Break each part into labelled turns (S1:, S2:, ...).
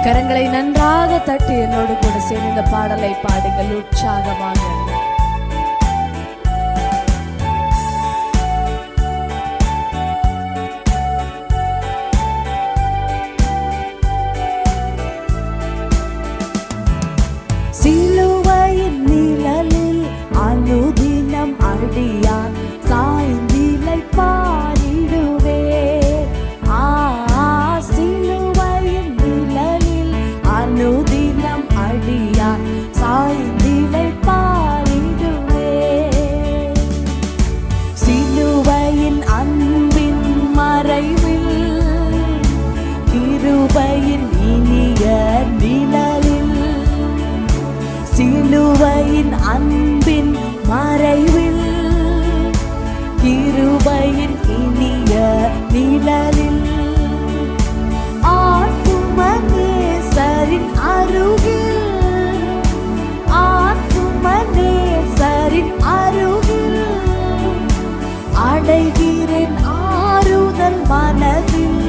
S1: கரங்களை நன்றாக தட்டி என்னோடு கூட சேர்ந்து இந்த பாடலை பாடுங்கள் உற்சாகமாக.
S2: சிலுவையின் நிழலில் அனுதினம் அடியான் சாய்ந்திலை பாடிடுவே. சிலுவையின் நிழலில் அனுதினம் அடியான் சாய்ந்திலை பாடிடுவே. சிலுவையின் அன்பின் மறைவில் கிருபையின் இனிய நிழலில், சிலுவையின் அன்பின் மறைவில் கிருபையின் இனிய நிழலில், ஆத்துமநேசரின் அருகில், ஆத்துமநேசரின் அருகில் அடைகிறேன் ஆறுதல் மனதில்.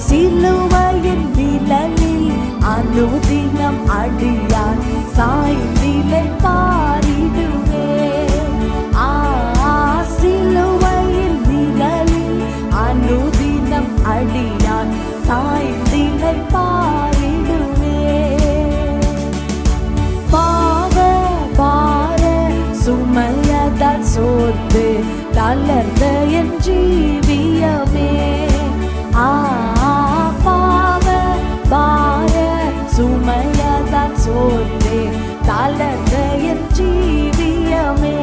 S2: சிலுவையின் நிழலில் அனுதினம் அடியான் சாய்ந்திலை பாடிடுவே. சிலுவையின் நிழலில் அனுதினம் அடியான் சாய்ந்திலை பாடிடுவே. பாவ பார சுமையதால் சோர்ந்து தளர்ந்த என் ஜீவியமே, பாவ பார சுமையதால் சோர்ந்து தளர்ந்த என் ஜீவியமே.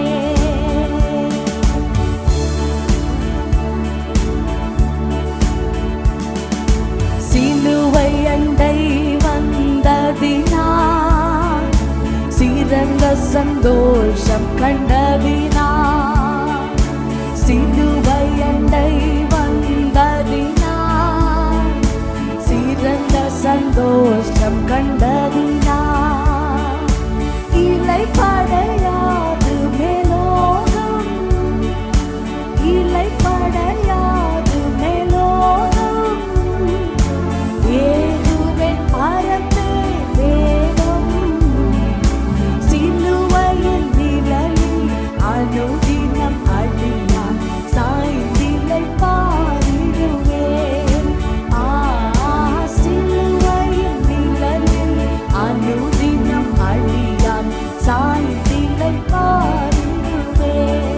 S2: சிலுவை அண்டை வந்ததினால் சிறந்த சந்தோஷம் கண்டதினால், சிலுவை அண்டை வந்ததினால் சிறந்த சந்தோஷம் கண்டதினால், இலை படையாது மேலோகம், இலை படையாது மேலோகம், ஏதுவேன் பரத்தே வேகம். சிலுவையின் நிழலில் அனுதினம் அடியான் சாய்ந்திலை பாடிடுவேன். சிலுவையின் நிழலில் அனுதினம் அடியான் சாய்ந்திலை பாடிடுவேன்.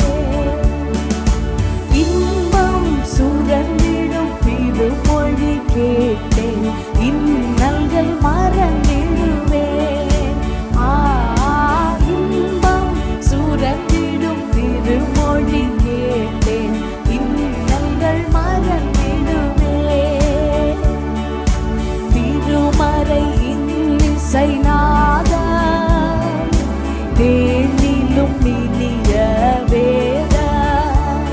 S2: இன்பம் சுரந்திடும் திருமொழி கேட்டேன், இன்னல்கள் மறந்திடுவேன். இன்பம் சுரந்திடும் திருமொழி கேட்டேன், இன்னல்கள் மறந்திடுவேன். திருமறை இன்னிசை நாதம் தேனிலும் இனிய வேதம்,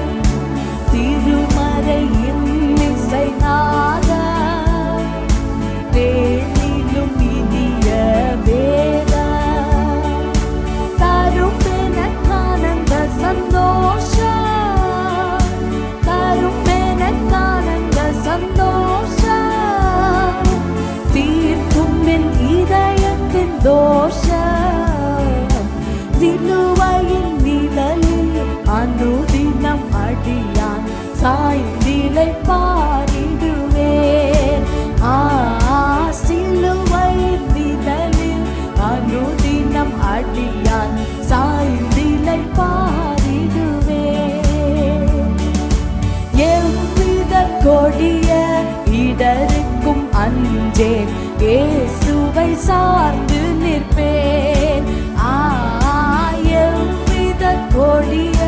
S2: திருமறை இன்னிசை நாதம் தேனிலும் இனிய வேதம், தரும் எனக்கானந்த சந்தோஷம், தரும் எனக்கானந்த சந்தோஷம், தீர்க்கும் என் இதயத்தின் தோஷம். சிலுவையின் நிழலில் அனுதினம் அடியான் சாய்ந்திலை பாடிடுவேன். சிலுவையின் நிழலில் அனுதினம் அடியான் சாய்ந்திலை பாடிடுவேன். எவ்வித கொடிய இடருக்கும் அஞ்சேன், இயேசுவை சார்ந்து நிற்பேன். எவ்வித கொடிய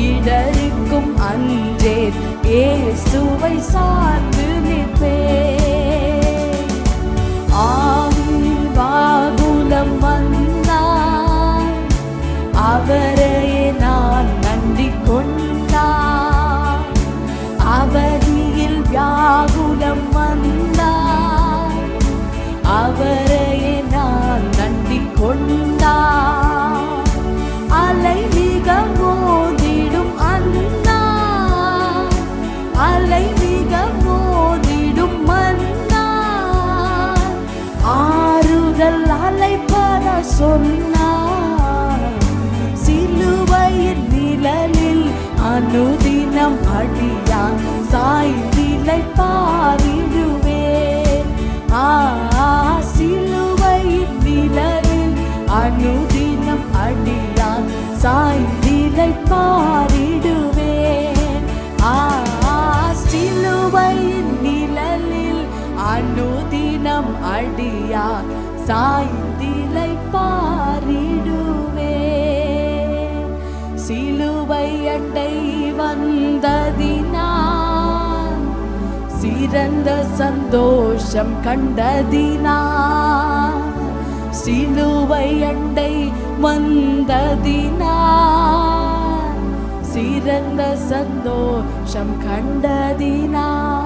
S2: இடருக்கும் அஞ்சேன், இயேசுவை சார்ந்து நிற்பேன். வாகுலம் வந்தான், அவரையே நான் நம்பி கொண்டான். அவதியில் வியாகுலம் வந்தான், அவரையே நான் நம்பி கொண்டான். அலை மிக மோதிடும் அண்ணா, அலை சிலுவையின் நிழலில் அனுதினம் அடியா சாய்ந்திலை பாரிடுவே. சிலுவை அண்டை வந்ததினால் சிறந்த சந்தோஷம் கண்டதினால், சிலுவை அண்டை வந்ததினால் சிறந்த சந்தோஷம் கண்டதினால்,